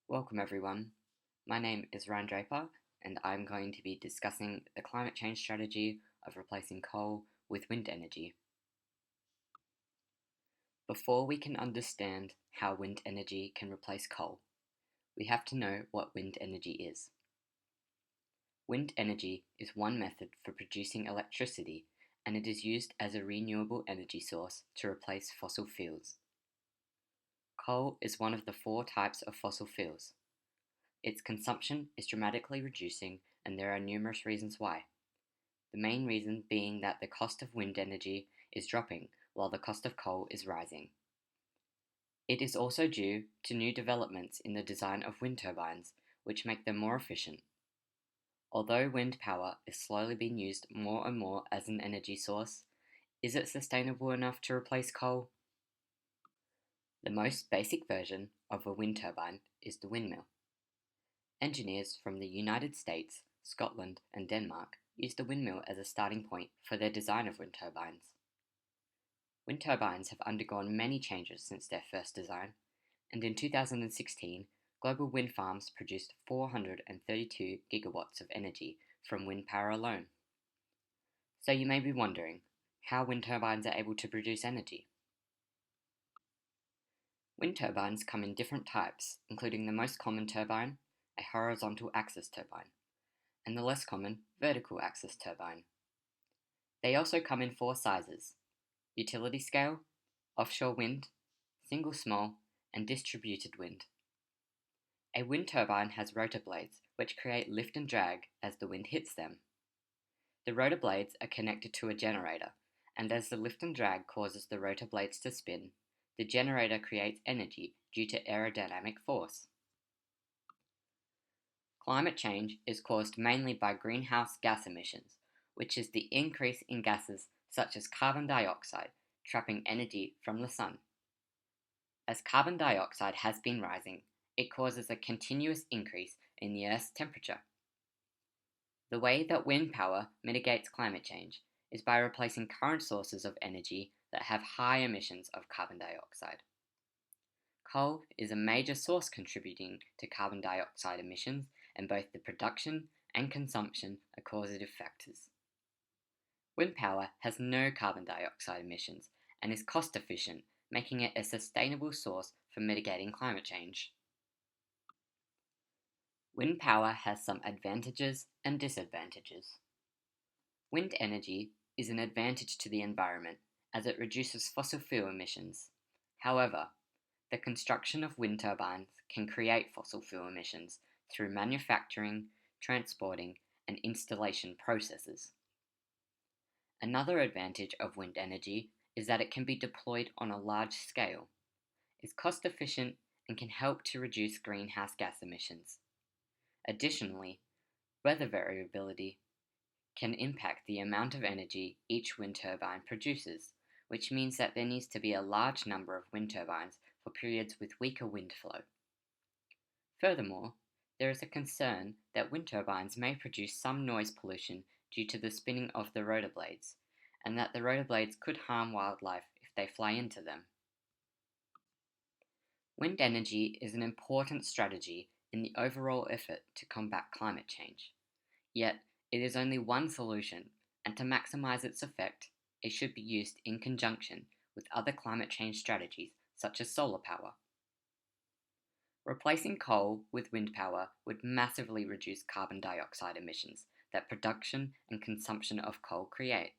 Welcome everyone. My name is Ryan Draper and I'm going to be discussing the climate change strategy of replacing coal with wind energy. Before we can understand how wind energy can replace coal, we have to know what wind energy is. Wind energy is one method for producing electricity and it is used as a renewable energy source to replace fossil fuels. Coal is one of the 4 types of fossil fuels. Its consumption is dramatically reducing and there are numerous reasons why. The main reason being that the cost of wind energy is dropping while the cost of coal is rising. It is also due to new developments in the design of wind turbines, which make them more efficient. Although wind power is slowly being used more and more as an energy source, is it sustainable enough to replace coal? The most basic version of a wind turbine is the windmill. Engineers from the United States, Scotland, and Denmark used the windmill as a starting point for their design of wind turbines. Wind turbines have undergone many changes since their first design, and in 2016, global wind farms produced 432 gigawatts of energy from wind power alone. So you may be wondering, how wind turbines are able to produce energy? Wind turbines come in different types, including the most common turbine, a horizontal axis turbine, and the less common vertical axis turbine. They also come in 4 sizes: utility scale, offshore wind, single small, and distributed wind. A wind turbine has rotor blades which create lift and drag as the wind hits them. The rotor blades are connected to a generator, and as the lift and drag causes the rotor blades to spin, the generator creates energy due to aerodynamic force. Climate change is caused mainly by greenhouse gas emissions, which is the increase in gases such as carbon dioxide trapping energy from the sun. As carbon dioxide has been rising, it causes a continuous increase in the Earth's temperature. The way that wind power mitigates climate change is by replacing current sources of energy that have high emissions of carbon dioxide. Coal is a major source contributing to carbon dioxide emissions, and both the production and consumption are causative factors. Wind power has no carbon dioxide emissions and is cost efficient, making it a sustainable source for mitigating climate change. Wind power has some advantages and disadvantages. Wind energy is an advantage to the environment as it reduces fossil fuel emissions. However, the construction of wind turbines can create fossil fuel emissions through manufacturing, transporting, and installation processes. Another advantage of wind energy is that it can be deployed on a large scale, is cost efficient, and can help to reduce greenhouse gas emissions. Additionally, weather variability can impact the amount of energy each wind turbine produces, which means that there needs to be a large number of wind turbines for periods with weaker wind flow. Furthermore, there is a concern that wind turbines may produce some noise pollution due to the spinning of the rotor blades, and that the rotor blades could harm wildlife if they fly into them. Wind energy is an important strategy in the overall effort to combat climate change. Yet, it is only one solution, and to maximize its effect, it should be used in conjunction with other climate change strategies such as solar power. Replacing coal with wind power would massively reduce carbon dioxide emissions that production and consumption of coal create.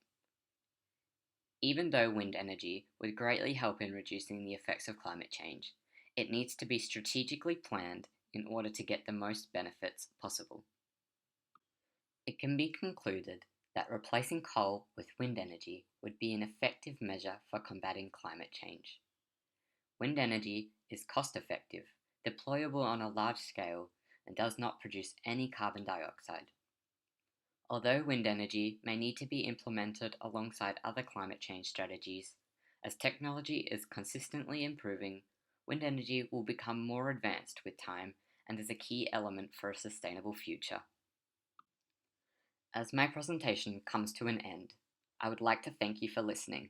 Even though wind energy would greatly help in reducing the effects of climate change, it needs to be strategically planned in order to get the most benefits possible. It can be concluded that replacing coal with wind energy would be an effective measure for combating climate change. Wind energy is cost-effective, deployable on a large scale, and does not produce any carbon dioxide. Although wind energy may need to be implemented alongside other climate change strategies, as technology is consistently improving, wind energy will become more advanced with time and is a key element for a sustainable future. As my presentation comes to an end, I would like to thank you for listening.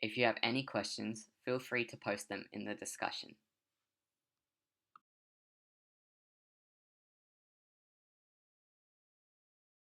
If you have any questions, feel free to post them in the discussion.